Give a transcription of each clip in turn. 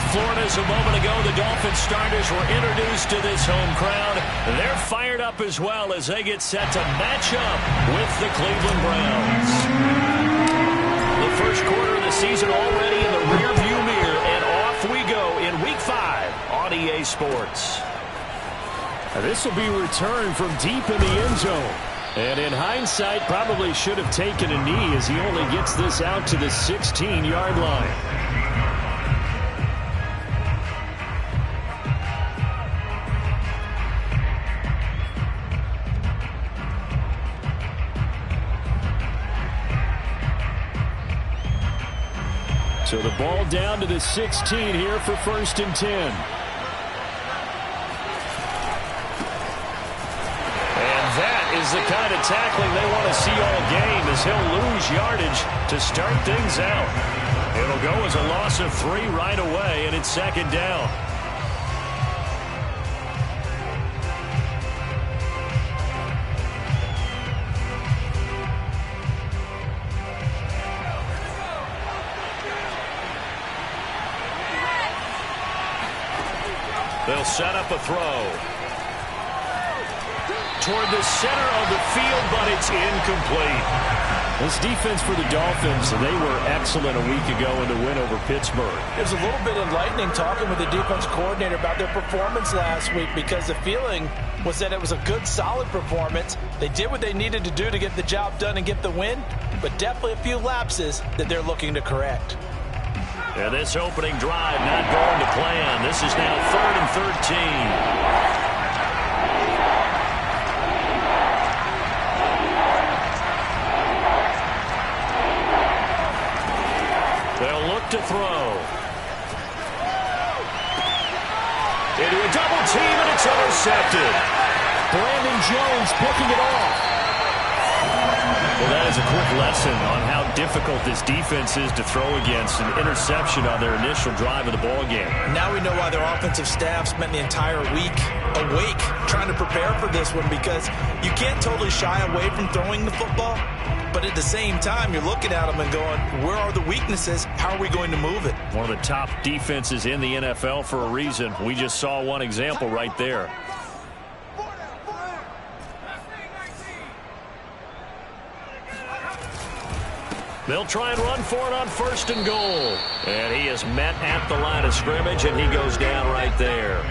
Florida's a moment ago. The Dolphins starters were introduced to this home crowd. They're fired up as well as they get set to match up with the Cleveland Browns. The first quarter of the season already in the rearview mirror, and off we go in Week 5 on EA Sports. This will be returned from deep in the end zone. And in hindsight, probably should have taken a knee as he only gets this out to the 16-yard line. So the ball down to the 16 here for 1st and 10. Is the kind of tackling they want to see all game as he'll lose yardage to start things out. It'll go as a loss of 3 right away, and it's 2nd down. They'll set up a throw toward the center of the field, but it's incomplete. This defense for the Dolphins, they were excellent a week ago in the win over Pittsburgh. There's a little bit enlightening talking with the defense coordinator about their performance last week, because the feeling was that it was a good, solid performance. They did what they needed to do to get the job done and get the win, but definitely a few lapses that they're looking to correct. Yeah, this opening drive not going to plan. This is now 3rd and 13. To throw into a double team, and it's intercepted. Brandon Jones picking it off. Well, that is a quick lesson on how difficult this defense is to throw against. An interception on their initial drive of the ball game. Now we know why their offensive staff spent the entire week awake trying to prepare for this one, because you can't totally shy away from throwing the football. But at the same time, you're looking at them and going, where are the weaknesses? How are we going to move it? One of the top defenses in the NFL for a reason. We just saw one example right there. They'll try and run for it on 1st and goal. And he is met at the line of scrimmage, and he goes down right there.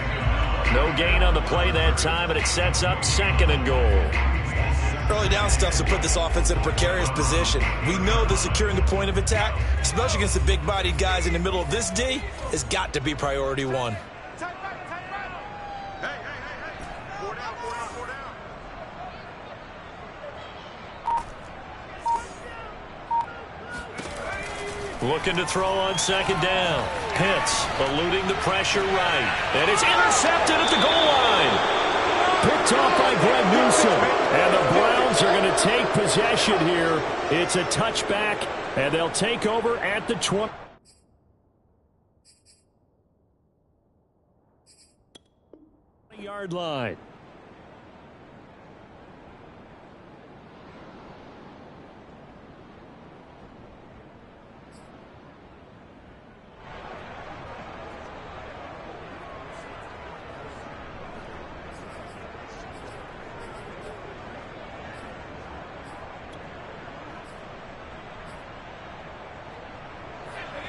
No gain on the play that time, and it sets up 2nd and goal. Early down stuff to put this offense in a precarious position. We know that securing a point of attack, especially against the big-bodied guys in the middle of this D, has got to be priority 1. Looking to throw on 2nd down. Pitts eluding the pressure right. And it's intercepted at the goal line. Picked off by Greg Newsom. And the Browns are going to take possession here. It's a touchback, and they'll take over at the 20-yard line.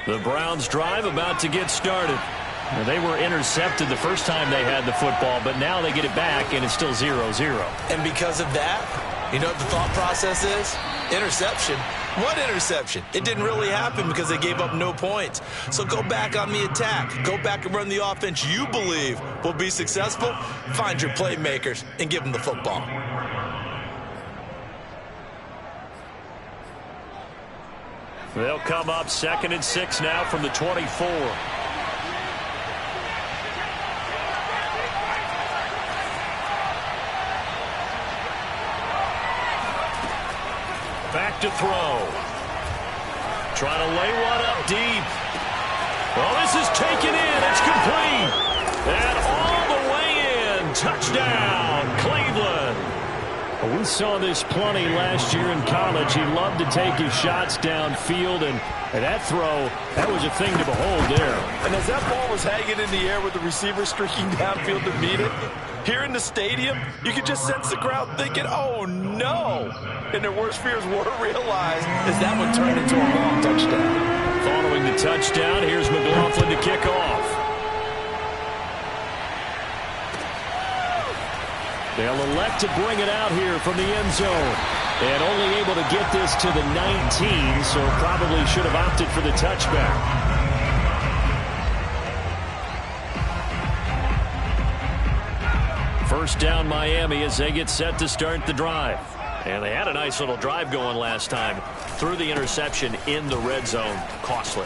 The Browns drive about to get started. Now, they were intercepted the first time they had the football, but now they get it back, and it's still 0-0. And because of that, you know what the thought process is? Interception. What interception? It didn't really happen because they gave up no points. So go back on the attack. Go back and run the offense you believe will be successful. Find your playmakers and give them the football. They'll come up 2nd and 6 now from the 24. Back to throw. Trying to lay one up deep. Well, this is taken in. It's complete. And all the way in. Touchdown, Cleveland. Well, we saw this plenty last year in college. He loved to take his shots downfield, and that throw, that was a thing to behold there. And as that ball was hanging in the air with the receiver streaking downfield to meet it, here in the stadium, you could just sense the crowd thinking, oh, no. And their worst fears were realized as that one turned into a long touchdown. Following the touchdown, here's McLaughlin to kick off. They'll elect to bring it out here from the end zone. And only able to get this to the 19, so probably should have opted for the touchback. First down Miami as they get set to start the drive. And they had a nice little drive going last time. Threw the interception in the red zone. Costly.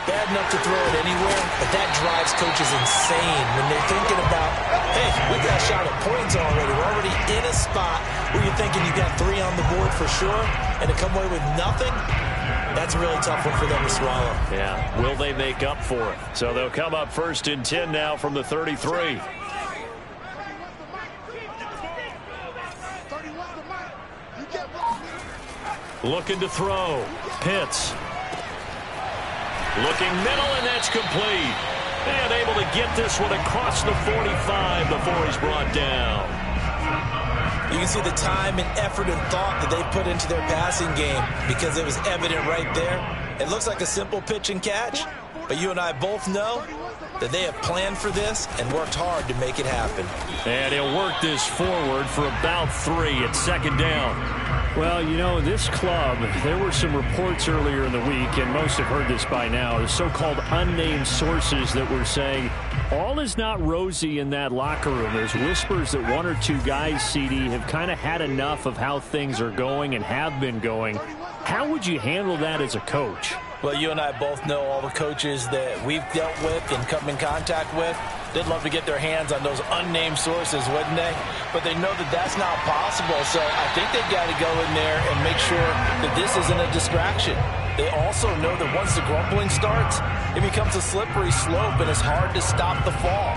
Bad enough to throw it anywhere, but that drives coaches insane when they're thinking about, hey, we got a shot at points already. We're already in a spot where you're thinking you got 3 on the board for sure, and to come away with nothing, that's a really tough one for them to swallow. Yeah, will they make up for it? So they'll come up 1st and 10 now from the 33. Looking to throw. Pitts. Looking middle, and that's complete. And able to get this one across the 45 before he's brought down. You can see the time and effort and thought that they put into their passing game because it was evident right there. It looks like a simple pitch and catch, but you and I both know that they have planned for this and worked hard to make it happen. And he'll work this forward for about 3 at 2nd down. Well, you know, this club, there were some reports earlier in the week, and most have heard this by now, the so-called unnamed sources that were saying all is not rosy in that locker room. There's whispers that 1 or 2 guys, CD, have kind of had enough of how things are going and have been going. How would you handle that as a coach? Well, you and I both know all the coaches that we've dealt with and come in contact with. They'd love to get their hands on those unnamed sources, wouldn't they? But they know that that's not possible, so I think they've got to go in there and make sure that this isn't a distraction. They also know that once the grumbling starts, it becomes a slippery slope, and it's hard to stop the fall.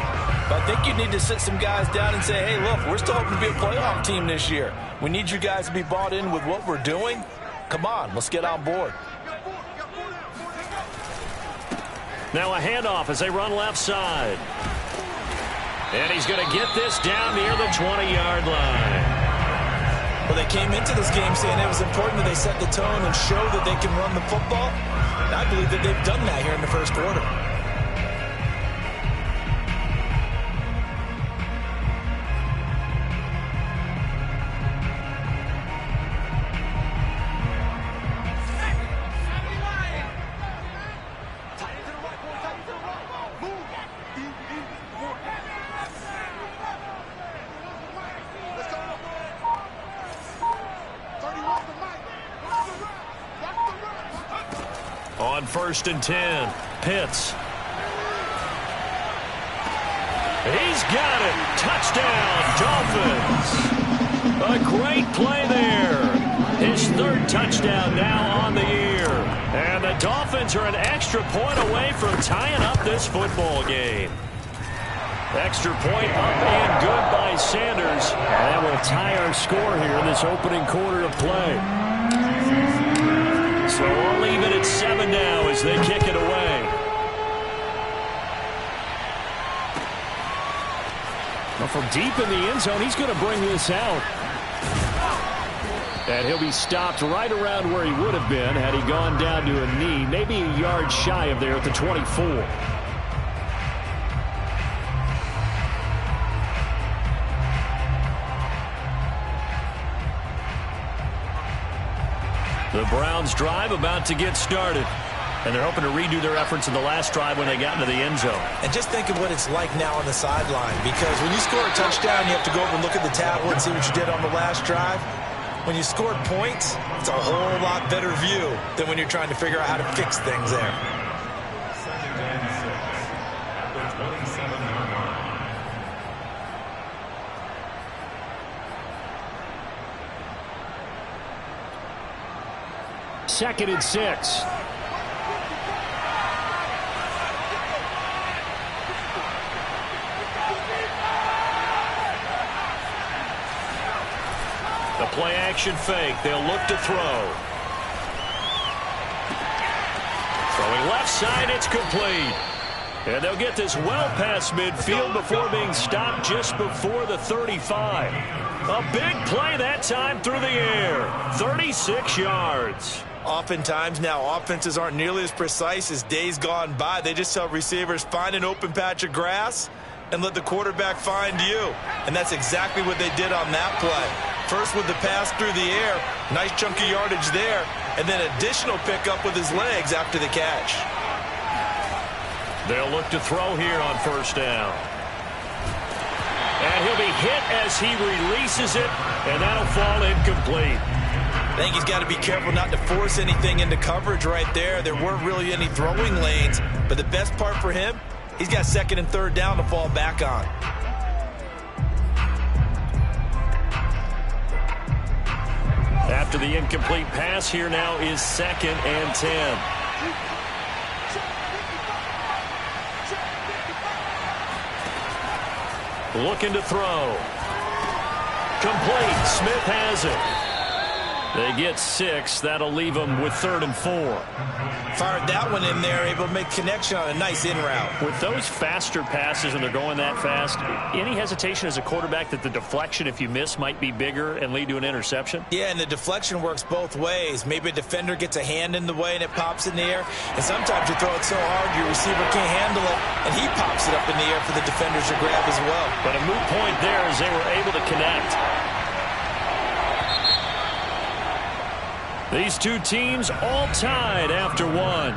But I think you need to sit some guys down and say, hey, look, we're still hoping to be a playoff team this year. We need you guys to be bought in with what we're doing. Come on, let's get on board. Now a handoff as they run left side. And he's going to get this down near the 20-yard line. Well, they came into this game saying it was important that they set the tone and show that they can run the football. And I believe that they've done that here in the first quarter. On 1st and 10, Pitts. He's got it. Touchdown, Dolphins. A great play there. His 3rd touchdown now on the year. And the Dolphins are an extra point away from tying up this football game. Extra point up and good by Sanders. That will tie our score here in this opening quarter of play. So we'll leave it at 7 now as they kick it away. Well, from deep in the end zone, he's going to bring this out. And he'll be stopped right around where he would have been had he gone down to a knee, maybe a yard shy of there at the 24. The Browns drive about to get started. And they're hoping to redo their efforts in the last drive when they got into the end zone. And just think of what it's like now on the sideline. Because when you score a touchdown, you have to go over and look at the tablet and see what you did on the last drive. When you scored points, it's a whole lot better view than when you're trying to figure out how to fix things there. Second and 6. play-action fake. They'll look to throw. Throwing left side, it's complete. And they'll get this well past midfield before being stopped just before the 35. A big play that time through the air. 36 yards. Oftentimes now, offenses aren't nearly as precise as days gone by. They just tell receivers, find an open patch of grass and let the quarterback find you. And that's exactly what they did on that play. First with the pass through the air, nice chunky yardage there, and then additional pickup with his legs after the catch. They'll look to throw here on first down. And he'll be hit as he releases it, and that'll fall incomplete. I think he's got to be careful not to force anything into coverage right there. There weren't really any throwing lanes, but the best part for him, he's got second and third down to fall back on. After the incomplete pass, here now is 2nd and 10. Looking to throw. Complete. Smith has it. They get 6. That'll leave them with 3rd and 4. Fired that one in there, able to make connection on a nice in route. With those faster passes and they're going that fast, any hesitation as a quarterback that the deflection, if you miss, might be bigger and lead to an interception? Yeah, and the deflection works both ways. Maybe a defender gets a hand in the way and it pops in the air. And sometimes you throw it so hard your receiver can't handle it, and he pops it up in the air for the defenders to grab as well. But a moot point there as they were able to connect. These two teams all tied after one.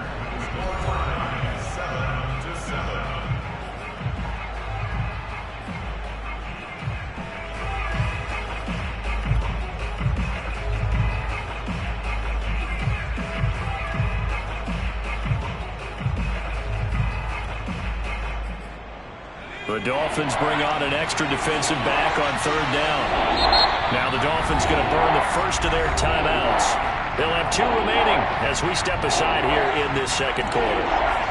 The Dolphins bring on an extra defensive back on 3rd down. Now the Dolphins going to burn the first of their timeouts. They'll have 2 remaining as we step aside here in this 2nd quarter.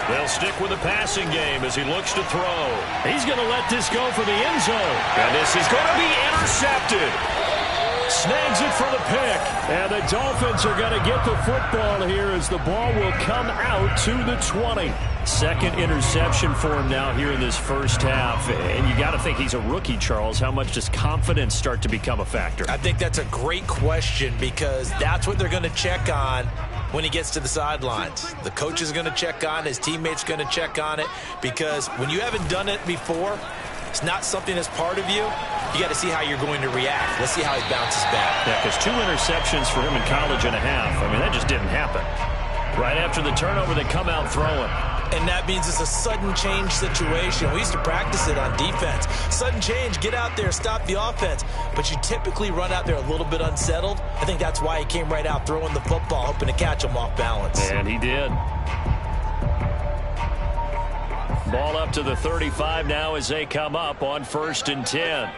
They'll stick with the passing game as he looks to throw. He's going to let this go for the end zone. And this is going to be intercepted. Snags it for the pick. And the Dolphins are going to get the football here as the ball will come out to the 20. 2nd interception for him now here in this first half. And you got to think he's a rookie, Charles. How much does confidence start to become a factor? I think that's a great question because that's what they're going to check on when he gets to the sidelines. The coach is going to check on it. His teammates going to check on it because when you haven't done it before, it's not something that's part of you. You got to see how you're going to react. Let's see how he bounces back. Yeah, because 2 interceptions for him in college and a half. I mean, that just didn't happen. Right after the turnover, they come out throwing. And that means it's a sudden change situation. We used to practice it on defense. Sudden change, get out there, stop the offense. But you typically run out there a little bit unsettled. I think that's why he came right out throwing the football, hoping to catch him off balance. And he did. Ball up to the 35 now as they come up on 1st and 10.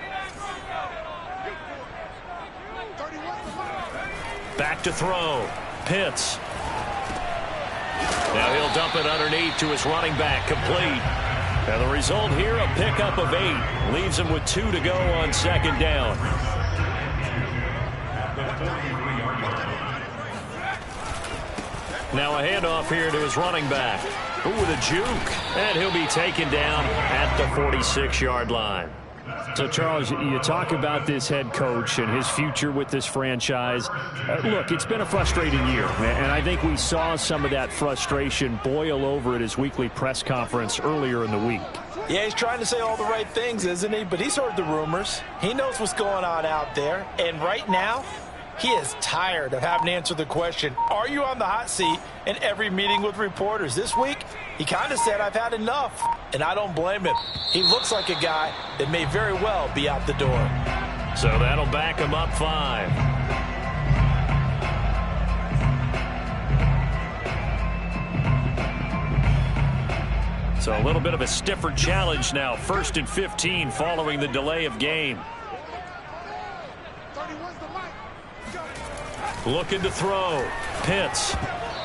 Back to throw. Pitts. Now he'll dump it underneath to his running back, complete. And the result here, a pickup of 8. Leaves him with 2 to go on 2nd down. Now a handoff here to his running back. Ooh, with a juke. And he'll be taken down at the 46-yard line. So, Charles, you talk about this head coach and his future with this franchise. Look, it's been a frustrating year, and I think we saw some of that frustration boil over at his weekly press conference earlier in the week. Yeah, he's trying to say all the right things, isn't he? But he's heard the rumors. He knows what's going on out there. And right now, he is tired of having to answer the question, are you on the hot seat in every meeting with reporters? This week, he kind of said, I've had enough. And I don't blame him. He looks like a guy that may very well be out the door. So that'll back him up 5. So a little bit of a stiffer challenge now. 1st and 15 following the delay of game. Looking to throw. Pitts.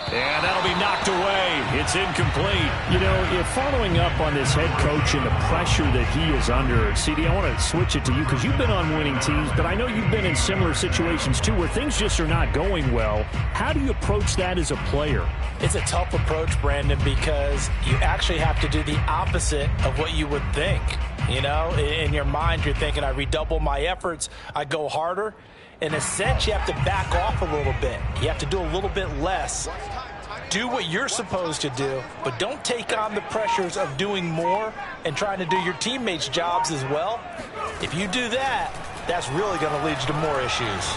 And that'll be knocked away. It's incomplete. You know, if following up on this head coach and the pressure that he is under, CD, I want to switch it to you because you've been on winning teams, but I know you've been in similar situations too where things just are not going well. How do you approach that as a player? It's a tough approach, Brandon, because you actually have to do the opposite of what you would think. You know, in your mind, you're thinking, I redouble my efforts, I go harder. In a sense, you have to back off a little bit. You have to do a little bit less. Do what you're supposed to do, but don't take on the pressures of doing more and trying to do your teammates' jobs as well. If you do that, that's really going to lead you to more issues.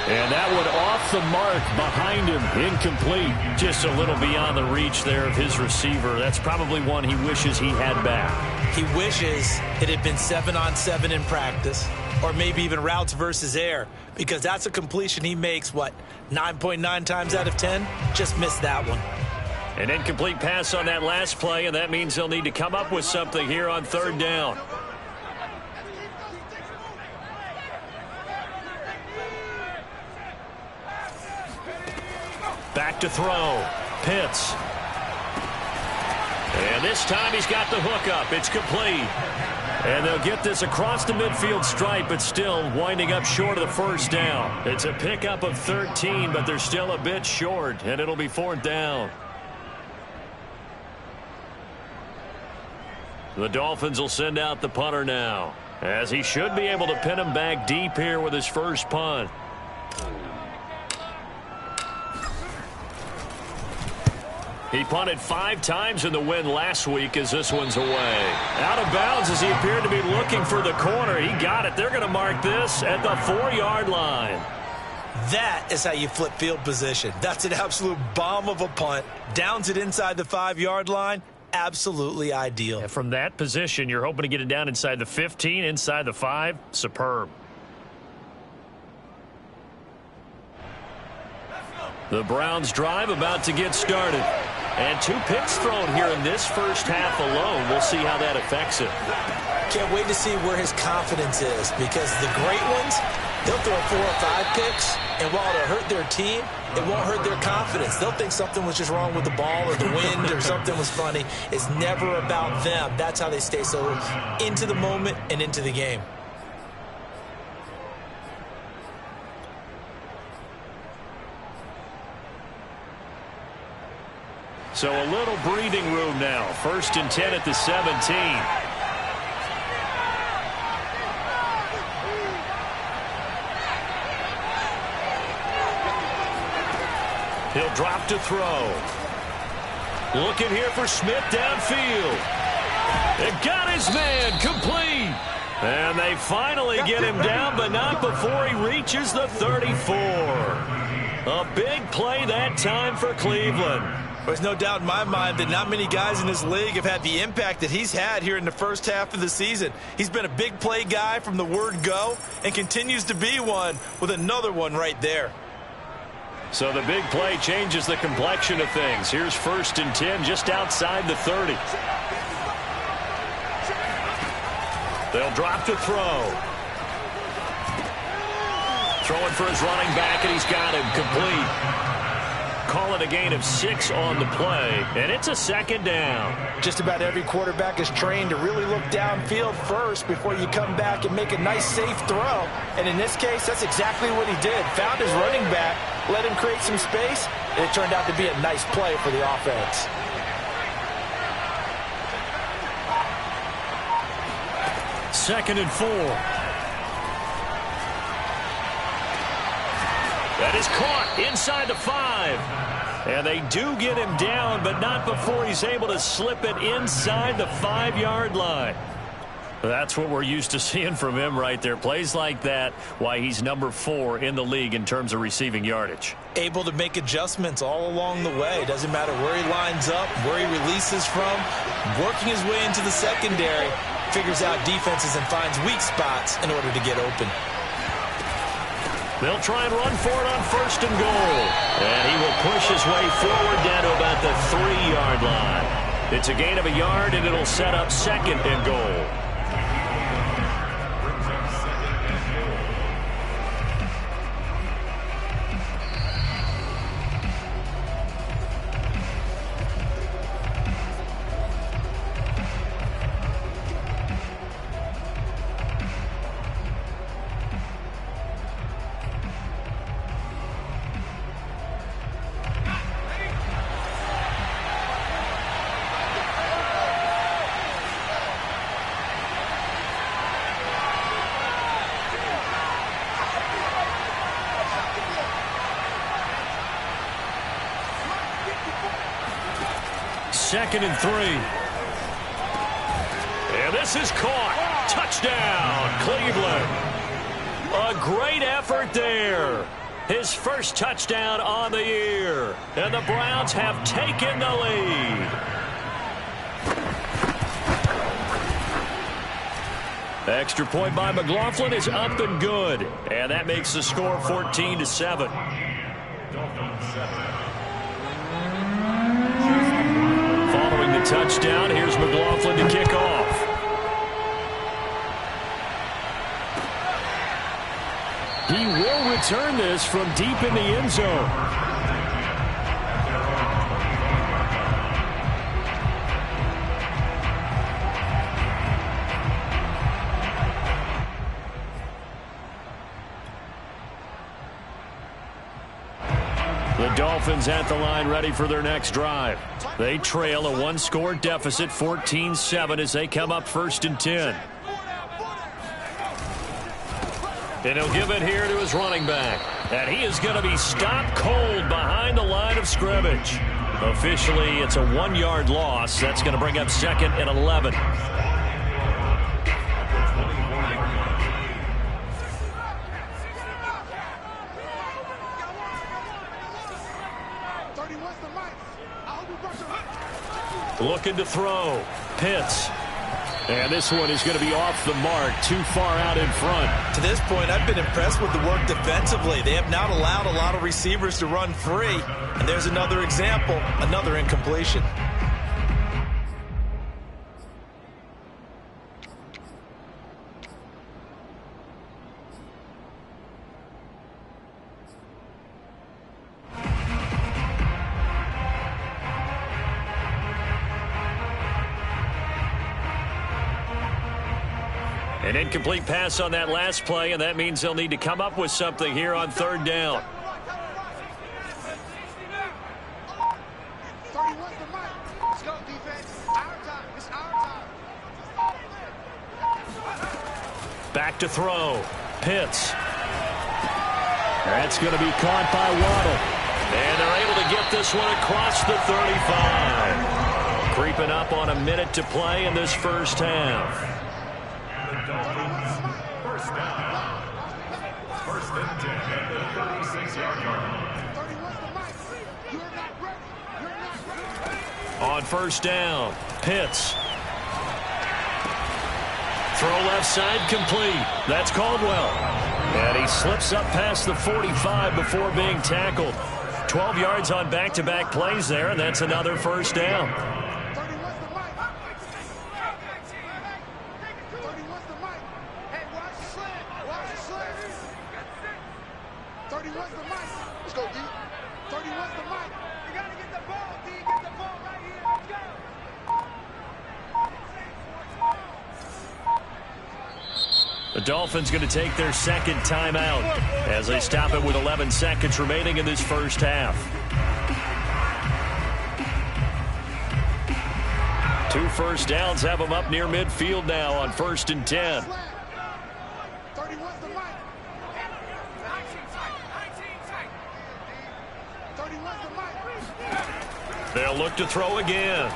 And that one off the mark behind him, incomplete. Just a little beyond the reach there of his receiver. That's probably one he wishes he had back. He wishes it had been 7-on-7 in practice, or maybe even routes versus air, because that's a completion he makes, 9.9 times out of 10? Just missed that one. An incomplete pass on that last play, and that means they'll need to come up with something here on 3rd down. Back to throw. Pitts. And this time he's got the hook up. It's complete. And they'll get this across the midfield stripe, but still winding up short of the 1st down. It's a pickup of 13, but they're still a bit short, and it'll be 4th down. The Dolphins will send out the punter now, as he should be able to pin him back deep here with his first punt. He punted 5 times in the win last week as this one's away. Out of bounds as he appeared to be looking for the corner. He got it. They're going to mark this at the 4-yard line. That is how you flip field position. That's an absolute bomb of a punt. Downs it inside the 5-yard line. Absolutely ideal. And from that position, you're hoping to get it down inside the 15, inside the 5. Superb. The Browns drive about to get started. And 2 picks thrown here in this first half alone. We'll see how that affects it. Can't wait to see where his confidence is, because the great ones, they'll throw 4 or 5 picks, and while it'll hurt their team, it won't hurt their confidence. They'll think something was just wrong with the ball or the wind or something was funny. It's never about them. That's how they stay so into the moment and into the game. So a little breathing room now. 1st and 10 at the 17. He'll drop to throw. Looking here for Smith downfield. It got his man complete. And they finally get him down, but not before he reaches the 34. A big play that time for Cleveland. There's no doubt in my mind that not many guys in this league have had the impact that he's had here in the first half of the season. He's been a big play guy from the word go and continues to be one with another one right there. So the big play changes the complexion of things. Here's 1st and 10 just outside the 30. They'll drop to throw. Throwing for his running back, and he's got him complete. Call it a gain of 6 on the play, and it's a 2nd down. Just about every quarterback is trained to really look downfield first before you come back and make a nice, safe throw. And in this case, that's exactly what he did. Found his running back, let him create some space, and it turned out to be a nice play for the offense. Second and 4. That is caught inside the 5. And they do get him down, but not before he's able to slip it inside the 5-yard line. That's what we're used to seeing from him right there. Plays like that, why he's number 4 in the league in terms of receiving yardage. Able to make adjustments all along the way. Doesn't matter where he lines up, where he releases from. Working his way into the secondary, figures out defenses and finds weak spots in order to get open. They'll try and run for it on 1st and goal. And he will push his way forward down to about the 3-yard line. It's a gain of a yard, and it'll set up 2nd and goal. Second and 3. And this is caught. Touchdown, Cleveland. A great effort there. His first touchdown on the year. And the Browns have taken the lead. Extra point by McLaughlin is up and good. And that makes the score 14-7. Following the touchdown, here's McLaughlin to kick off. He will return this from deep in the end zone. The Dolphins at the line ready for their next drive. They trail a one-score deficit, 14-7, as they come up 1st and 10. And he'll give it here to his running back. And he is going to be stopped cold behind the line of scrimmage. Officially, it's a 1-yard loss. That's going to bring up 2nd and 11. Looking to throw. Pitts. And this one is going to be off the mark, too far out in front. To this point, I've been impressed with the work defensively. They have not allowed a lot of receivers to run free. And there's another example, another incompletion. An incomplete pass on that last play, and that means they'll need to come up with something here on 3rd down. Back to throw. Pitts. That's going to be caught by Waddle. And they're able to get this one across the 35. Creeping up on a minute to play in this first half. First down. 1st and 10 at the 36-yard line. On 1st down, Pitts. Throw left side complete. That's Caldwell. And he slips up past the 45 before being tackled. 12 yards on back-to-back plays there, and that's another 1st down. The Dolphins going to take their 2nd timeout as they stop it with 11 seconds remaining in this first half. 2 first downs have them up near midfield now on 1st and 10. They'll look to throw again.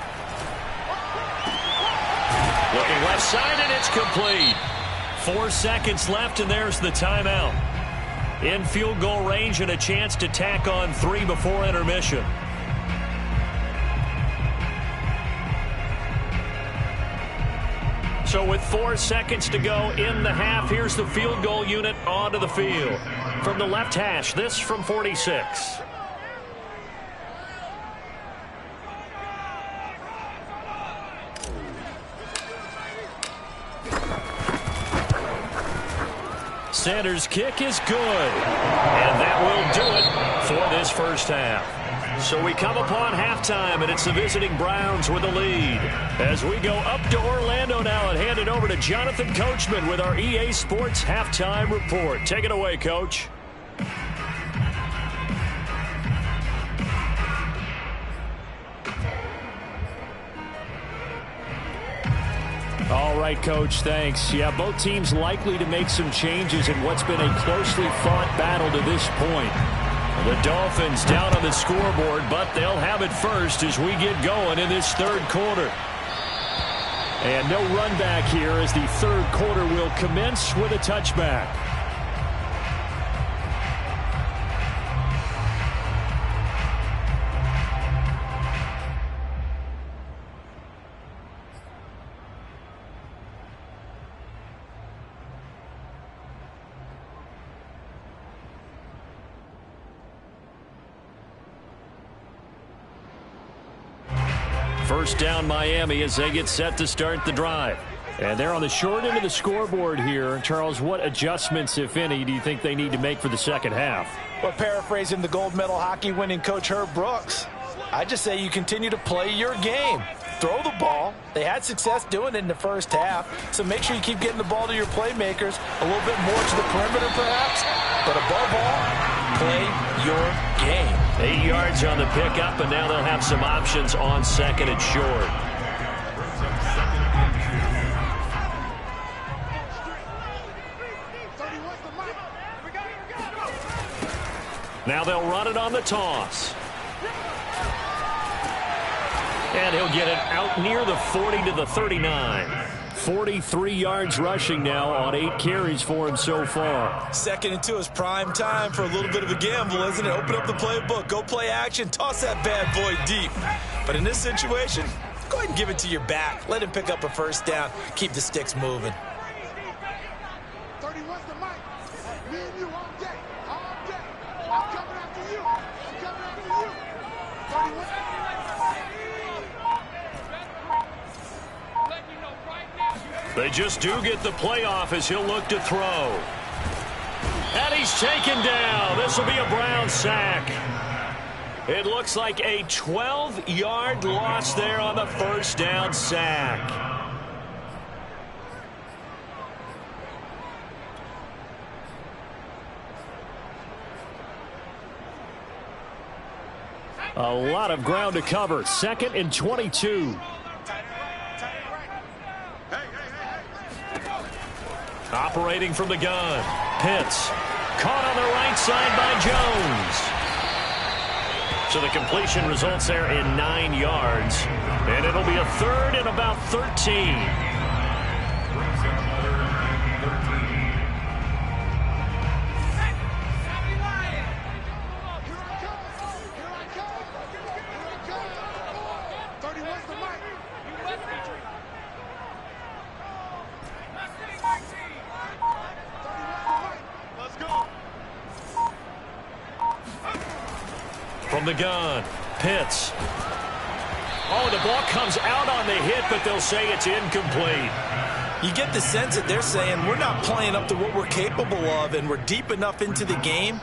Looking left side, and it's complete. 4 seconds left, and there's the timeout. In field goal range and a chance to tack on 3 before intermission. So with 4 seconds to go in the half, here's the field goal unit onto the field. From the left hash, this from 46. Sanders' kick is good. And that will do it for this first half. So we come upon halftime, and it's the visiting Browns with the lead. As we go up to Orlando now and hand it over to Jonathan Coachman with our EA Sports Halftime Report. Take it away, Coach. All right, Coach, thanks. Yeah, both teams likely to make some changes in what's been a closely fought battle to this point. The Dolphins down on the scoreboard, but they'll have it first as we get going in this third quarter. And no run back here as the third quarter will commence with a touchback. First down Miami as they get set to start the drive. And they're on the short end of the scoreboard here. Charles, what adjustments, if any, do you think they need to make for the second half? Well, paraphrasing the gold medal hockey winning coach Herb Brooks, I just say you continue to play your game. Throw the ball. They had success doing it in the first half, so make sure you keep getting the ball to your playmakers, a little bit more to the perimeter perhaps, but above all, play your game. 8 yards on the pickup, and now they'll have some options on second and short. Now they'll run it on the toss. And he'll get it out near the 40 to the 39. 43 yards rushing now on 8 carries for him so far. Second and 2 is prime time for a little bit of a gamble, isn't it? Open up the playbook, go play action, toss that bad boy deep. But in this situation, go ahead and give it to your back. Let him pick up a first down. Keep the sticks moving. 31's the mic. Me and you all day. All day. I'm coming after you. I'm coming after you. 31. They just do get the playoff as he'll look to throw. And he's taken down. This will be a Brown sack. It looks like a 12-yard loss there on the first down sack. A lot of ground to cover. Second and 22. Operating from the gun. Pitts. Caught on the right side by Jones. So the completion results there in 9 yards. And it'll be a third and about 13. From the gun, Pitts. Oh, the ball comes out on the hit, but they'll say it's incomplete. You get the sense that they're saying we're not playing up to what we're capable of, and we're deep enough into the game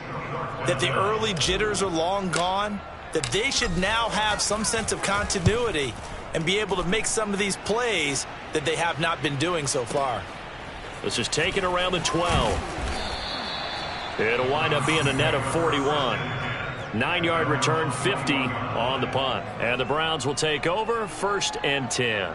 that the early jitters are long gone, that they should now have some sense of continuity and be able to make some of these plays that they have not been doing so far. This is taken around the 12. It'll wind up being a net of 41. 9-yard return, 50 on the punt. And the Browns will take over, first and 10.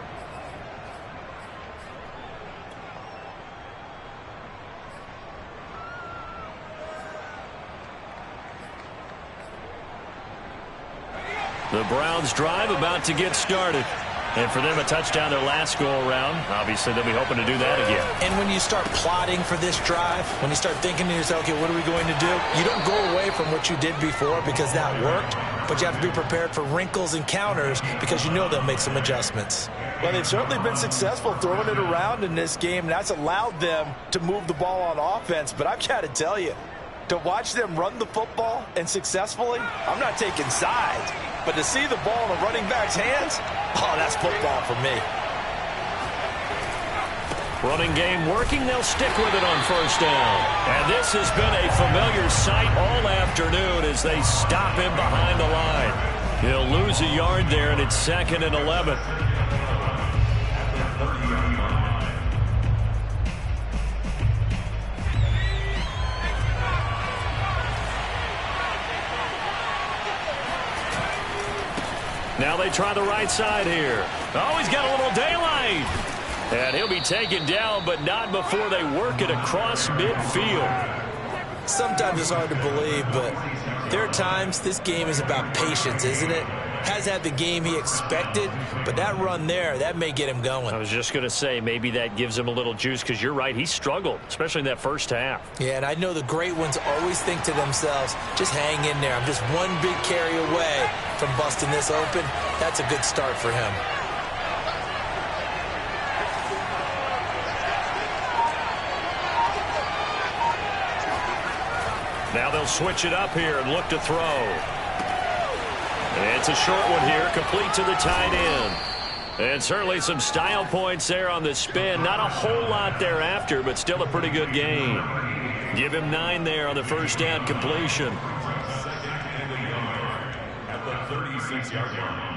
The Browns drive about to get started. And for them, a touchdown their last go-around. Obviously, they'll be hoping to do that again. And when you start plotting for this drive, when you start thinking to yourself, okay, what are we going to do? You don't go away from what you did before because that worked, but you have to be prepared for wrinkles and counters because you know they'll make some adjustments. Well, they've certainly been successful throwing it around in this game, and that's allowed them to move the ball on offense. But I've got to tell you, to watch them run the football and successfully, I'm not taking sides. But to see the ball in a running back's hands, oh, that's football for me. Running game working. They'll stick with it on first down. And this has been a familiar sight all afternoon as they stop him behind the line. He'll lose a yard there, and it's 2nd and 11. Now they try the right side here. Oh, he's got a little daylight. And he'll be taken down, but not before they work it across midfield. Sometimes it's hard to believe, but there are times this game is about patience, isn't it? Has had the game he expected, but that run there, that may get him going. I was just going to say, maybe that gives him a little juice, because you're right, he struggled, especially in that first half. Yeah, and I know the great ones always think to themselves, just hang in there. I'm just one big carry away from busting this open. That's a good start for him. Now they'll switch it up here and look to throw. And it's a short one here, complete to the tight end. And certainly some style points there on the spin. Not a whole lot thereafter, but still a pretty good gain. Give him 9 there on the first down completion. At the 36-yard line.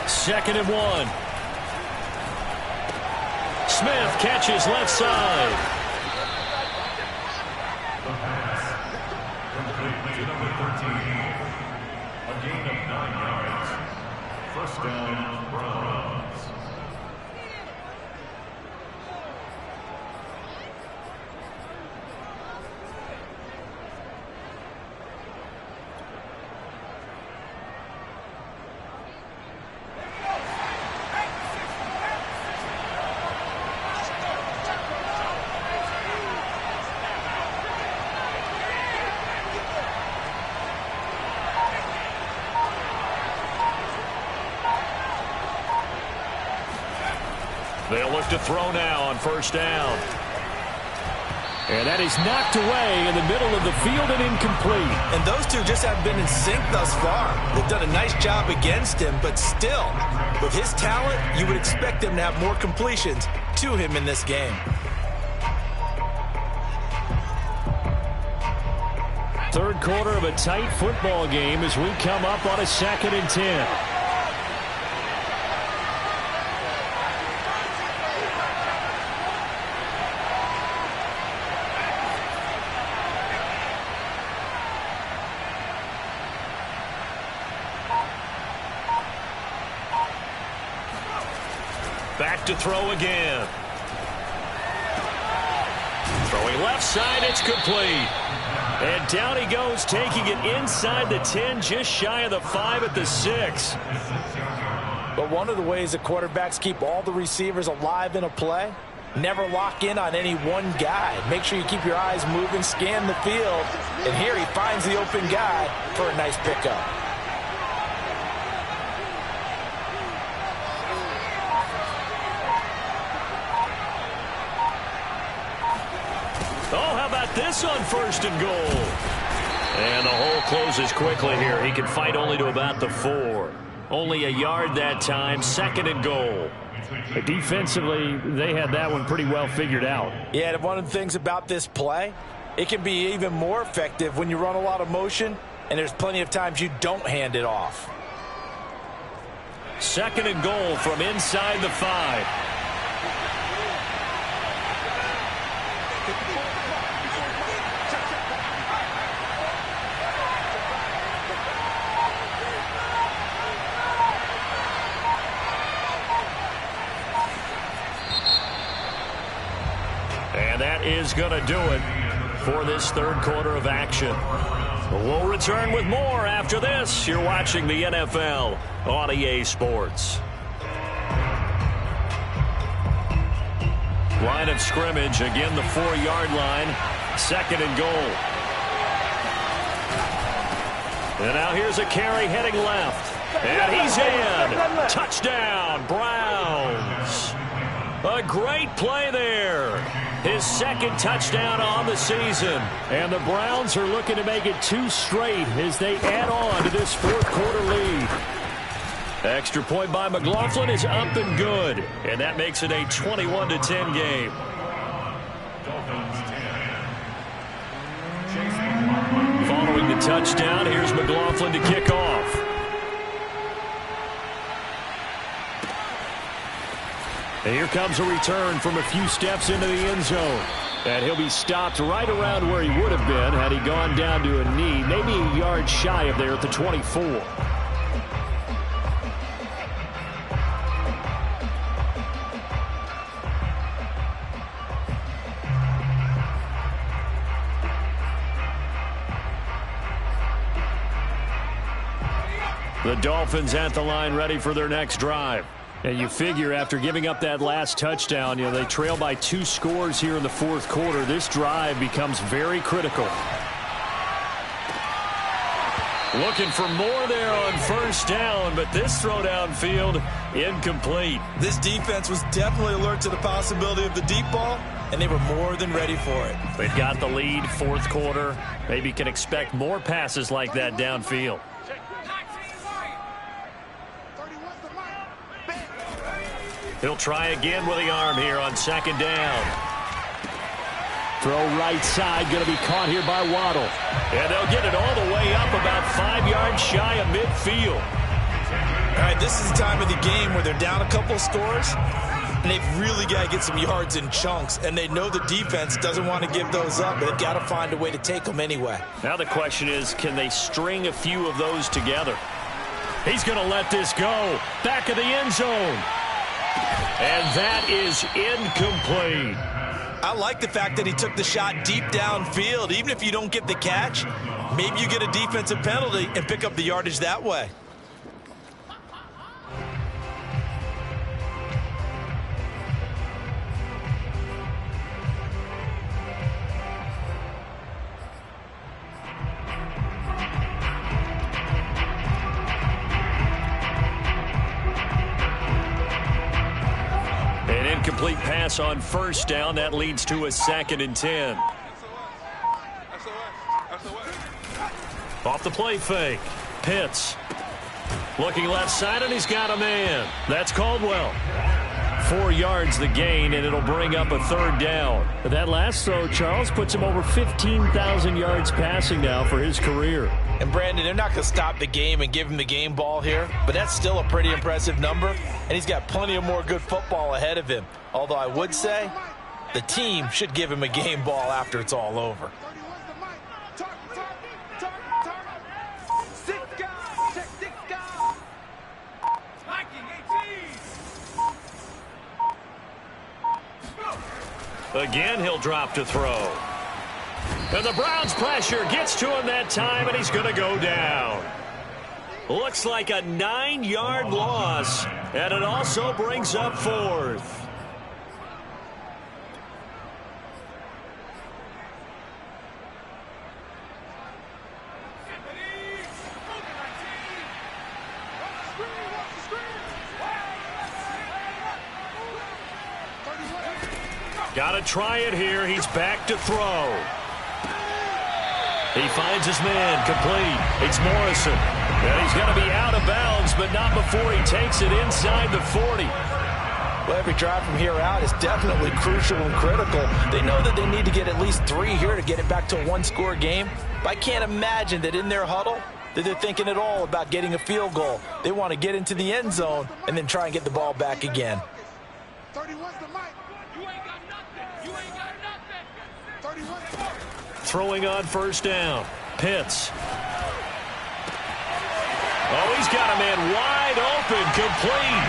Second and 1. Smith catches left side. The pass. Complete to number 13. A gain of 9 yards. First down, Browns. They'll look to throw now on first down. And that is knocked away in the middle of the field and incomplete. And those two just haven't been in sync thus far. They've done a nice job against him, but still, with his talent, you would expect him to have more completions to him in this game. Third quarter of a tight football game as we come up on a 2nd and 10. Back to throw again. Throwing left side, it's complete. And down he goes, taking it inside the 10, just shy of the 5 at the 6. But one of the ways that quarterbacks keep all the receivers alive in a play, never lock in on any one guy. Make sure you keep your eyes moving, scan the field. And here he finds the open guy for a nice pickup. Oh, how about this on first and goal? And the hole closes quickly here. He can fight only to about the 4. Only a yard that time, 2nd and goal. Defensively, they had that one pretty well figured out. Yeah, and one of the things about this play, it can be even more effective when you run a lot of motion, and there's plenty of times you don't hand it off. 2nd and goal from inside the 5. And that is going to do it for this third quarter of action. We'll return with more after this. You're watching the NFL on EA Sports. Line of scrimmage, again the 4-yard line, 2nd and goal. And now here's a carry heading left. And he's in. Touchdown, Browns. A great play there. his second touchdown on the season. And the Browns are looking to make it 2 straight as they add on to this fourth quarter lead. Extra point by McLaughlin is up and good. And that makes it a 21-10 game. Following the touchdown, here's McLaughlin to kick off. And here comes a return from a few steps into the end zone. And he'll be stopped right around where he would have been had he gone down to a knee, maybe a yard shy of there at the 24. The Dolphins at the line ready for their next drive. And you figure after giving up that last touchdown, they trail by 2 scores here in the fourth quarter. This drive becomes very critical. Looking for more there on first down, but this throw downfield incomplete. This defense was definitely alert to the possibility of the deep ball, and they were more than ready for it. They've got the lead, fourth quarter. Maybe can expect more passes like that downfield. He'll try again with the arm here on second down. Throw right side, going to be caught here by Waddle. And they'll get it all the way up about 5 yards shy of midfield. All right, this is the time of the game where they're down a couple scores, and they've really got to get some yards in chunks, and they know the defense doesn't want to give those up, but they've got to find a way to take them anyway. Now the question is, can they string a few of those together? He's going to let this go. Back of the end zone. And that is incomplete. I like the fact that he took the shot deep downfield. Even if you don't get the catch, maybe you get a defensive penalty and pick up the yardage that way. Complete pass on first down. That leads to a 2nd and 10. Off the play fake. Pitts. Looking left side, and he's got a man. That's Caldwell. 4 yards the gain, and it'll bring up a 3rd down. That last throw, Charles, puts him over 15,000 yards passing now for his career. And, Brandon, they're not going to stop the game and give him the game ball here, but that's still a pretty impressive number, and he's got plenty of more good football ahead of him. Although I would say the team should give him a game ball after it's all over. Again, he'll drop to throw. And the Browns pressure gets to him that time, and he's going to go down. Looks like a 9-yard loss, and it also brings up 4th. Got to try it here. He's back to throw. He finds his man complete. It's Morrison. And he's going to be out of bounds, but not before he takes it inside the 40. Well, every drive from here out is definitely crucial and critical. They know that they need to get at least 3 here to get it back to a 1-score game. But I can't imagine that in their huddle that they're thinking at all about getting a field goal. They want to get into the end zone and then try and get the ball back again. 31's the mic. You ain't got nothing. You ain't got nothing. 31. Throwing on first down. Pitts. Oh, he's got a man wide open, complete.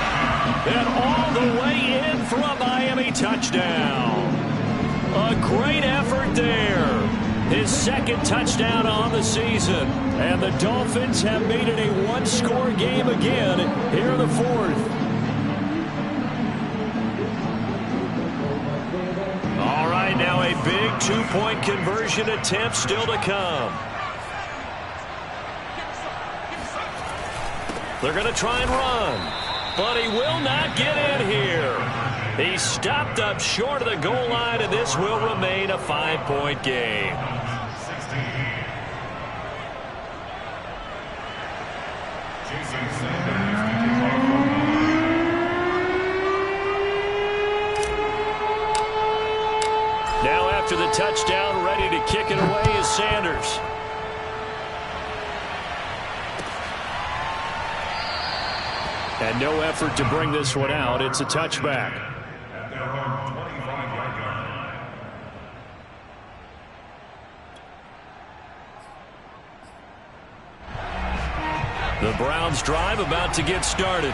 And all the way in for a Miami touchdown. A great effort there. His 2nd touchdown on the season. And the Dolphins have made it a 1-score game again here in the 4th. All right, now a big 2-point conversion attempt still to come. They're going to try and run, but he will not get in here. He stopped up short of the goal line, and this will remain a 5-point game. Now after the touchdown, ready to kick it away is Sanders. And no effort to bring this one out. It's a touchback. The Browns drive about to get started.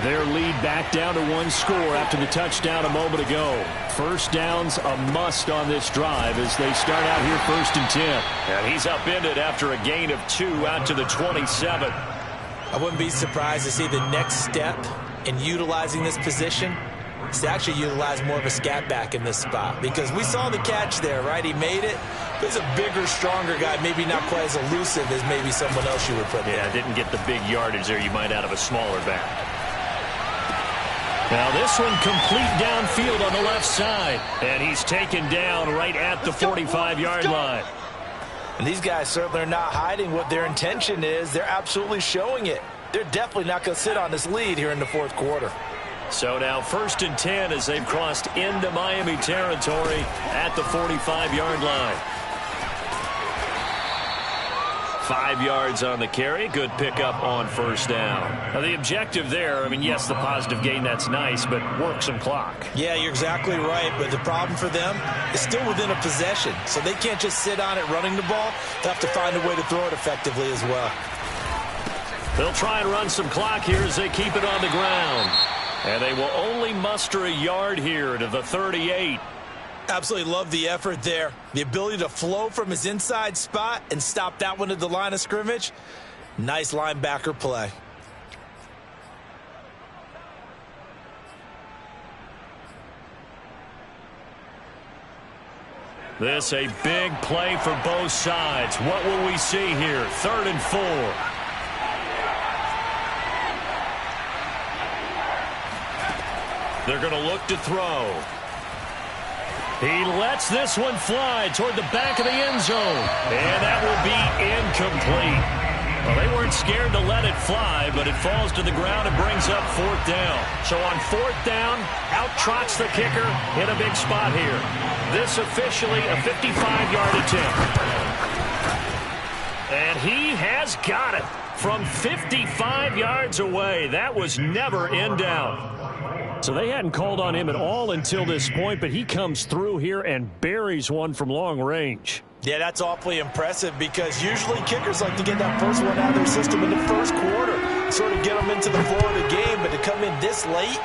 Their lead back down to 1 score after the touchdown a moment ago. First down's a must on this drive as they start out here 1st and 10. And he's upended after a gain of 2 out to the 27. I wouldn't be surprised to see the next step in utilizing this position is to actually utilize more of a scat back in this spot, because we saw the catch there, right? He made it. He's a bigger, stronger guy, maybe not quite as elusive as maybe someone else you would put there. Yeah, didn't get the big yardage there you might out of a smaller back. Now this one complete downfield on the left side, and he's taken down right at the 45-yard line. And these guys certainly are not hiding what their intention is. They're absolutely showing it. They're definitely not going to sit on this lead here in the 4th quarter. So now 1st and 10 as they've crossed into Miami territory at the 45-yard line. 5 yards on the carry. Good pickup on 1st down. Now the objective there, I mean, yes, the positive gain, that's nice, but work some clock. Yeah, you're exactly right, but the problem for them is still within a possession, so they can't just sit on it running the ball. They'll have to find a way to throw it effectively as well. They'll try and run some clock here as they keep it on the ground. And they will only muster a yard here to the 38. Absolutely love the effort there. The ability to flow from his inside spot and stop that one at the line of scrimmage. Nice linebacker play. This a big play for both sides. What will we see here? 3rd and 4. They're going to look to throw. He lets this one fly toward the back of the end zone. And that will be incomplete. Well, they weren't scared to let it fly, but it falls to the ground and brings up 4th down. So on 4th down, out trots the kicker in a big spot here. This officially a 55-yard attempt. And he has got it from 55 yards away. That was never in doubt. So they hadn't called on him at all until this point, but he comes through here and buries one from long range. Yeah, that's awfully impressive because usually kickers like to get that first one out of their system in the 1st quarter, sort of get them into the flow of the game, but to come in this late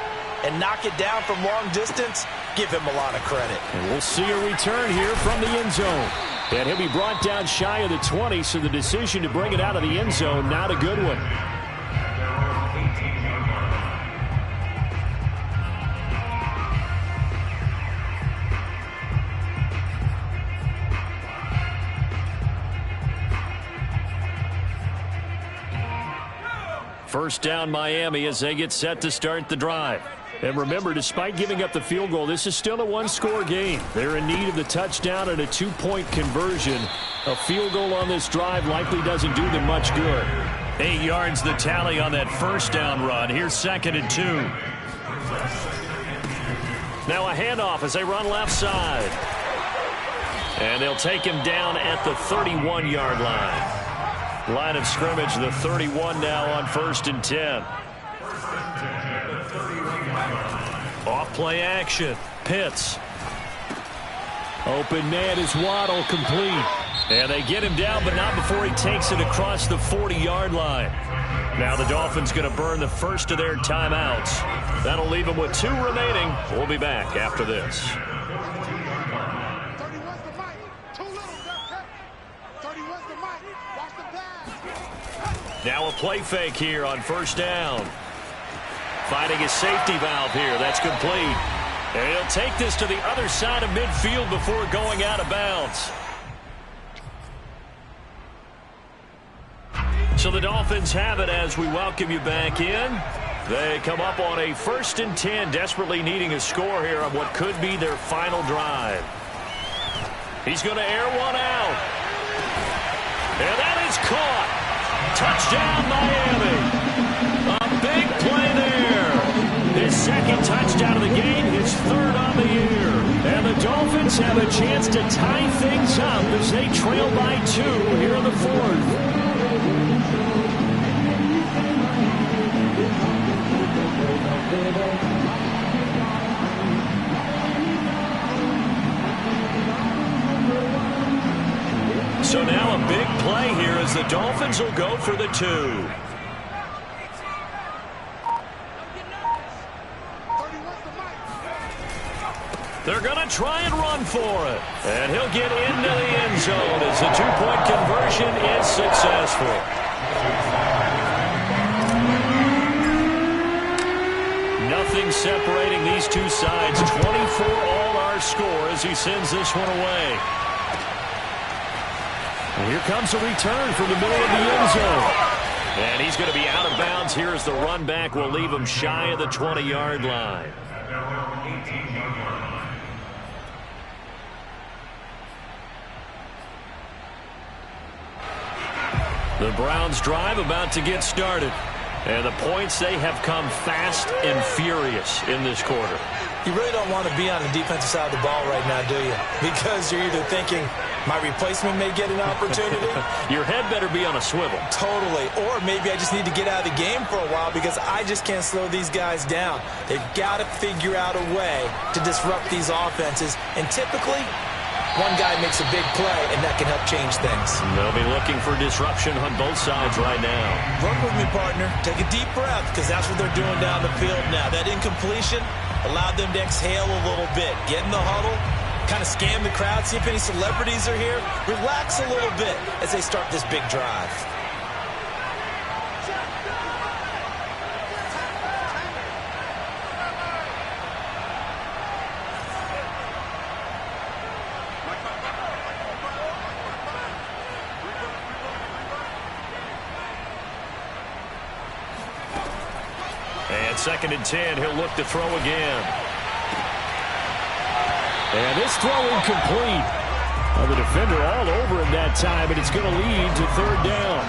and knock it down from long distance, give him a lot of credit. And we'll see a return here from the end zone. And he'll be brought down shy of the 20, so the decision to bring it out of the end zone, not a good one. First down Miami as they get set to start the drive. And remember, despite giving up the field goal, this is still a 1-score game. They're in need of the touchdown and a 2-point conversion. A field goal on this drive likely doesn't do them much good. 8 yards the tally on that 1st down run. Here's 2nd and 2. Now a handoff as they run left side. And they'll take him down at the 31-yard line. Line of scrimmage, the 31 now on 1st and 10. Off play action. Pitts. Open man is Waddle, complete. And they get him down, but not before he takes it across the 40-yard line. Now the Dolphins going to burn the first of their timeouts. That'll leave them with 2 remaining. We'll be back after this. 31's the mic. Too little, Burkhead. 31's the mic. Watch the pass. Now a play fake here on 1st down. Finding his safety valve here. That's complete. And he'll take this to the other side of midfield before going out of bounds. So the Dolphins have it as we welcome you back in. They come up on a 1st and 10, desperately needing a score here on what could be their final drive. He's going to air one out. And that is caught. Touchdown, Miami. A big play there. His 2nd touchdown of the game, his 3rd on the year. And the Dolphins have a chance to tie things up as they trail by 2 here in the 4th. So now a big play here as the Dolphins will go for the 2. They're going to try and run for it. And he'll get into the end zone as the 2-point conversion is successful. Nothing separating these two sides. 24 all our score as he sends this one away. And here comes a return from the middle of the end zone. And he's going to be out of bounds here as the run back will leave him shy of the 20-yard line. The Browns drive about to get started. And the points, they have come fast and furious in this quarter. You really don't want to be on the defensive side of the ball right now, do you? Because you're either thinking, my replacement may get an opportunity. Your head better be on a swivel. Totally. Or maybe I just need to get out of the game for a while because I just can't slow these guys down. They've got to figure out a way to disrupt these offenses. And typically, one guy makes a big play, and that can help change things. They'll be looking for disruption on both sides right now. Run with me, partner. Take a deep breath, because that's what they're doing down the field now. That incompletion allowed them to exhale a little bit. Get in the huddle, kind of scan the crowd, see if any celebrities are here. Relax a little bit as they start this big drive. And 2nd and 10, he'll look to throw again. And this throw incomplete. Well, the defender all over him that time, but it's going to lead to 3rd down.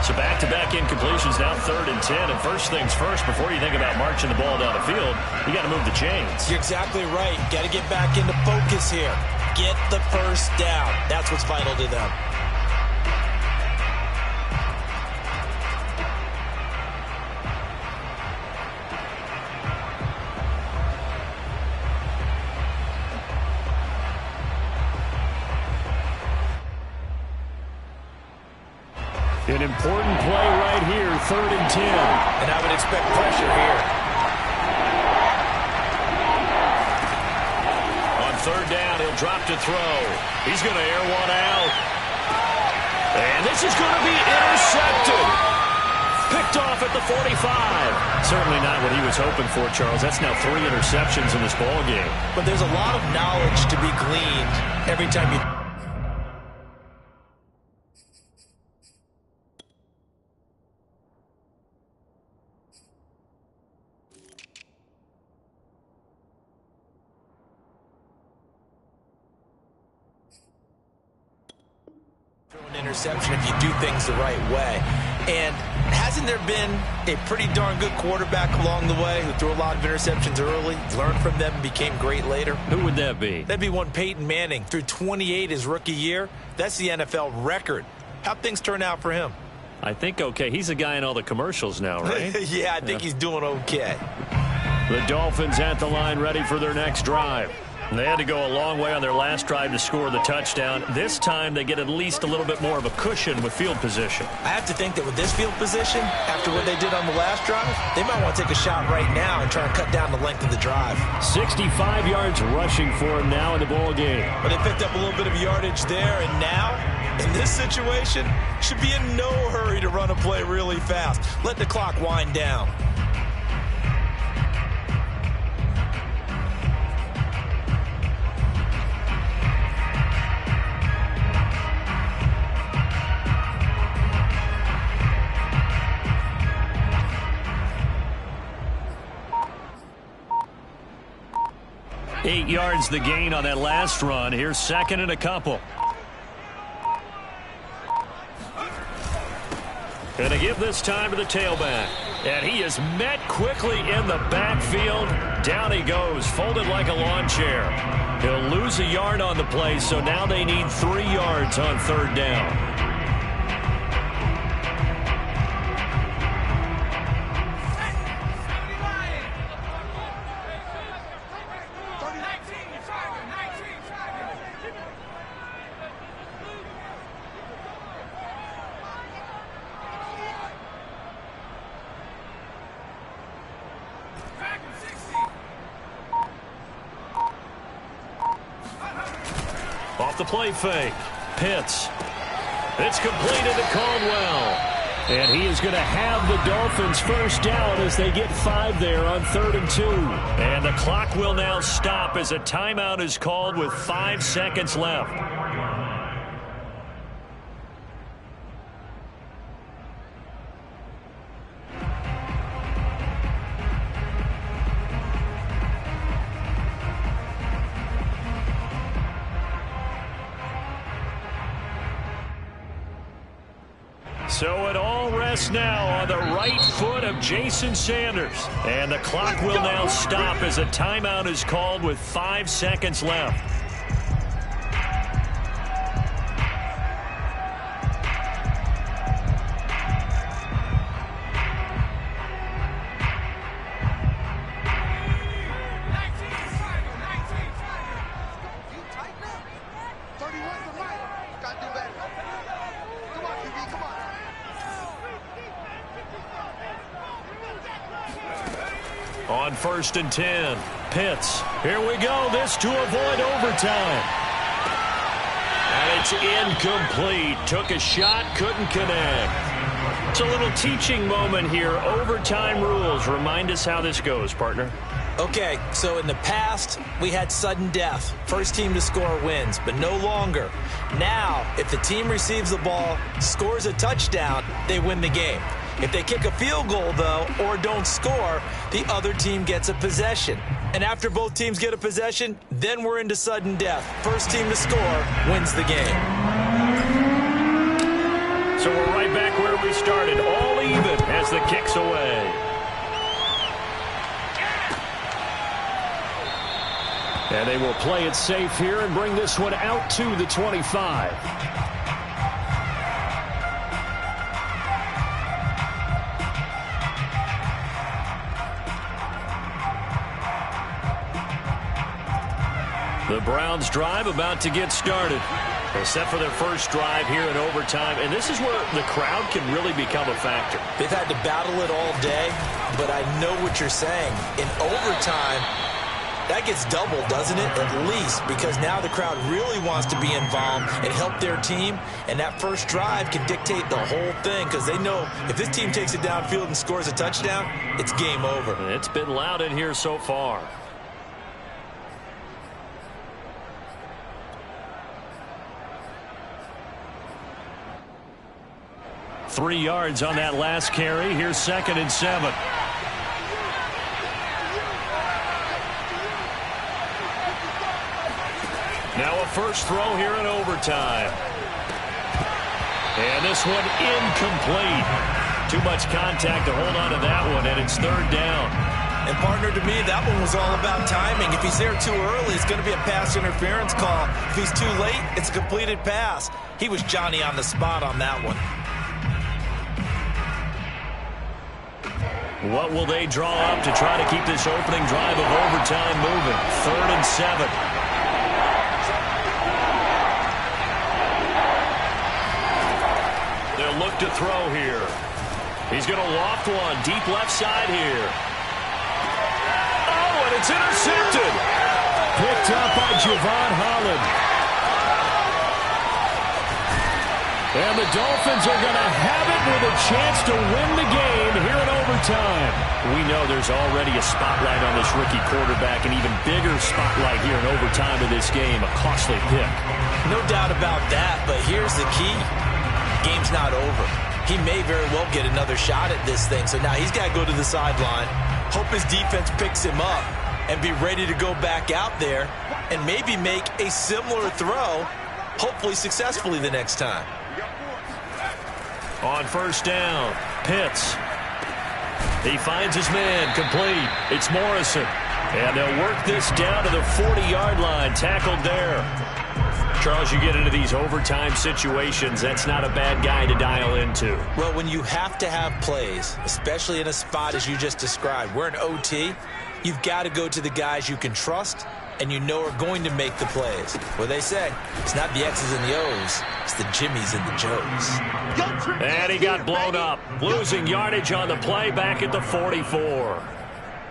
So back-to-back incompletions, now 3rd and 10. And first things first, before you think about marching the ball down the field, you got to move the chains. You're exactly right. Got to get back into focus here. Get the first down. That's what's vital to them. An important play right here, 3rd and 10. And I would expect pressure here. On 3rd down, he'll drop to throw. He's going to air one out. And this is going to be intercepted. Picked off at the 45. Certainly not what he was hoping for, Charles. That's now 3 interceptions in this ball game. But there's a lot of knowledge to be gleaned every time you... interception if you do things the right way. And hasn't there been a pretty darn good quarterback along the way who threw a lot of interceptions early, learned from them, and became great later? Who would that be? That'd be one Peyton Manning. Threw 28 his rookie year. That's the NFL record. How'd things turn out for him? I think okay. He's a guy in all the commercials now, right? Yeah, I think he's doing okay. The Dolphins at the line ready for their next drive. They had to go a long way on their last drive to score the touchdown. This time they get at least a little bit more of a cushion with field position. I have to think that with this field position, after what they did on the last drive, they might want to take a shot right now and try and cut down the length of the drive. 65 yards rushing for him now in the ball game. But they picked up a little bit of yardage there, and now, in this situation, should be in no hurry to run a play really fast. Let the clock wind down. 8 yards the gain on that last run. Here's second and a couple. Going to give this time to the tailback. And he is met quickly in the backfield. Down he goes, folded like a lawn chair. He'll lose a yard on the play, so now they need 3 yards on third down. Off the play fake. Pitts. It's completed to Caldwell. And he is going to have the Dolphins first down as they get 5 there on 3rd and 2. And the clock will now stop as a timeout is called with 5 seconds left. So it all rests now on the right foot of Jason Sanders. And the clock will now stop as a timeout is called with 5 seconds left. On 1st and 10, Pitts. Here we go. This to avoid overtime. And it's incomplete. Took a shot, couldn't connect. It's a little teaching moment here. Overtime rules. Remind us how this goes, partner. Okay, so in the past, we had sudden death. First team to score wins, but no longer. Now, if the team receives the ball, scores a touchdown, they win the game. If they kick a field goal, though, or don't score, the other team gets a possession. And after both teams get a possession, then we're into sudden death. First team to score wins the game. So we're right back where we started, all even as the kick's away. And they will play it safe here and bring this one out to the 25. The Browns drive about to get started. They're set for their first drive here in overtime, and this is where the crowd can really become a factor. They've had to battle it all day, but I know what you're saying. In overtime, that gets doubled, doesn't it? At least, because now the crowd really wants to be involved and help their team, and that first drive can dictate the whole thing because they know if this team takes it downfield and scores a touchdown, it's game over. It's been loud in here so far. Three yards on that last carry. Here's 2nd and 7. Now a first throw here in overtime. And this one incomplete. Too much contact to hold on to that one, and it's 3rd down. And partner, to me, that one was all about timing. If he's there too early, it's going to be a pass interference call. If he's too late, it's a completed pass. He was Johnny on the spot on that one. What will they draw up to try to keep this opening drive of overtime moving? 3rd and 7. They'll look to throw here. He's going to loft one deep left side here. Oh, and it's intercepted. Picked up by Javon Holland. And the Dolphins are going to have it with a chance to win the game here in overtime. We know there's already a spotlight on this rookie quarterback, an even bigger spotlight here in overtime of this game. A costly pick. No doubt about that, but here's the key. Game's not over. He may very well get another shot at this thing, so now he's got to go to the sideline, hope his defense picks him up, and be ready to go back out there and maybe make a similar throw, hopefully successfully the next time. On first down, Pitts. He finds his man, complete. It's Morrison. And they'll work this down to the 40-yard line, tackled there. Charles, you get into these overtime situations, that's not a bad guy to dial into. Well, when you have to have plays, especially in a spot as you just described, we're in OT, you've got to go to the guys you can trust and you know are going to make the plays. Well, they say it's not the X's and the O's, it's the Jimmies and the Joes. And he got blown up, losing yardage on the play back at the 44.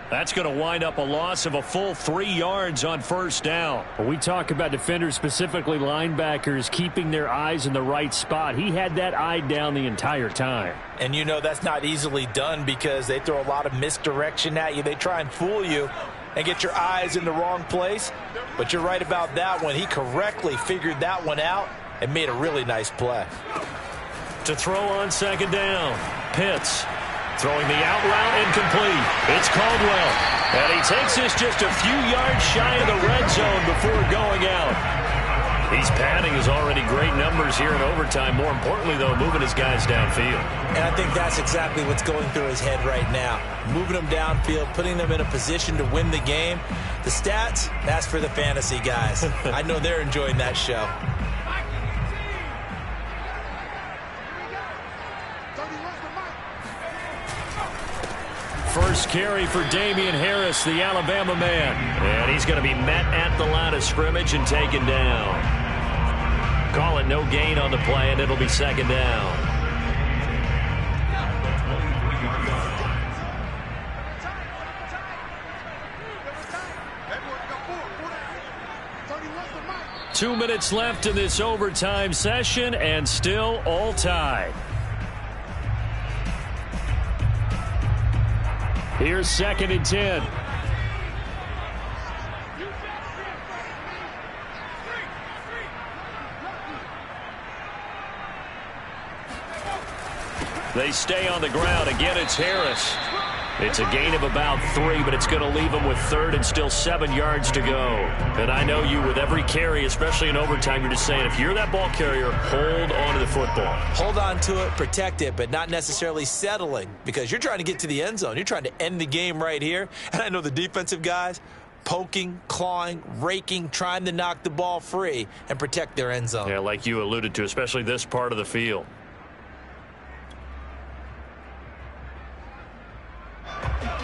That's going to wind up a loss of a full 3 yards on first down. When we talk about defenders, specifically linebackers, keeping their eyes in the right spot, he had that eye down the entire time. And you know that's not easily done because they throw a lot of misdirection at you. They try and fool you and get your eyes in the wrong place. But you're right about that one. He correctly figured that one out and made a really nice play. To throw on second down, Pitts. Throwing the out route incomplete. It's Caldwell. And he takes this just a few yards shy of the red zone before going out. He's padding his already great numbers here in overtime. More importantly, though, moving his guys downfield. And I think that's exactly what's going through his head right now. Moving them downfield, putting them in a position to win the game. The stats, that's for the fantasy guys. I know they're enjoying that show. First carry for Damian Harris, the Alabama man. And he's going to be met at the line of scrimmage and taken down. Call it no gain on the play, and it'll be second down. Two minutes left in this overtime session, and still all tied. Here's second and 10. They stay on the ground. Again, it's Harris. It's a gain of about 3, but it's going to leave them with third and still 7 yards to go. And I know you, with every carry, especially in overtime, you're just saying, if you're that ball carrier, hold on to the football. Hold on to it, protect it, but not necessarily settling, because you're trying to get to the end zone. You're trying to end the game right here. And I know the defensive guys poking, clawing, raking, trying to knock the ball free and protect their end zone. Yeah, like you alluded to, especially this part of the field.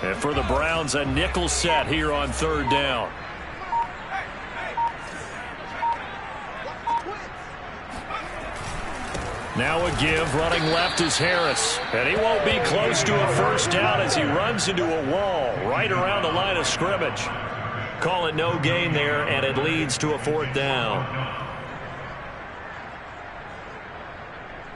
And for the Browns, a nickel set here on third down. Now a give, running left is Harris. And he won't be close to a first down as he runs into a wall right around the line of scrimmage. Call it no gain there, and it leads to a fourth down.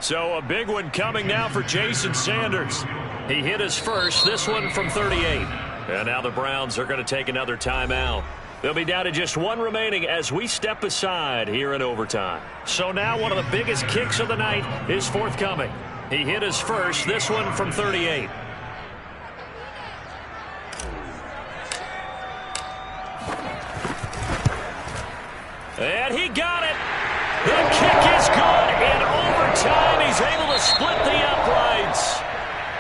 So a big one coming now for Jason Sanders. He hit his first, this one from 38. And now the Browns are going to take another timeout. They'll be down to just one remaining as we step aside here in overtime. So now one of the biggest kicks of the night is forthcoming. He hit his first, this one from 38. And he got it. The kick is good. In overtime, he's able to split the uprights.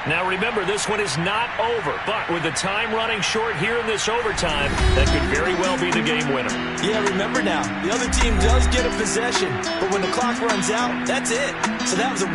Now remember, this one is not over, but with the time running short here in this overtime, that could very well be the game winner. Yeah, remember now, the other team does get a possession, but when the clock runs out, that's it. So that was a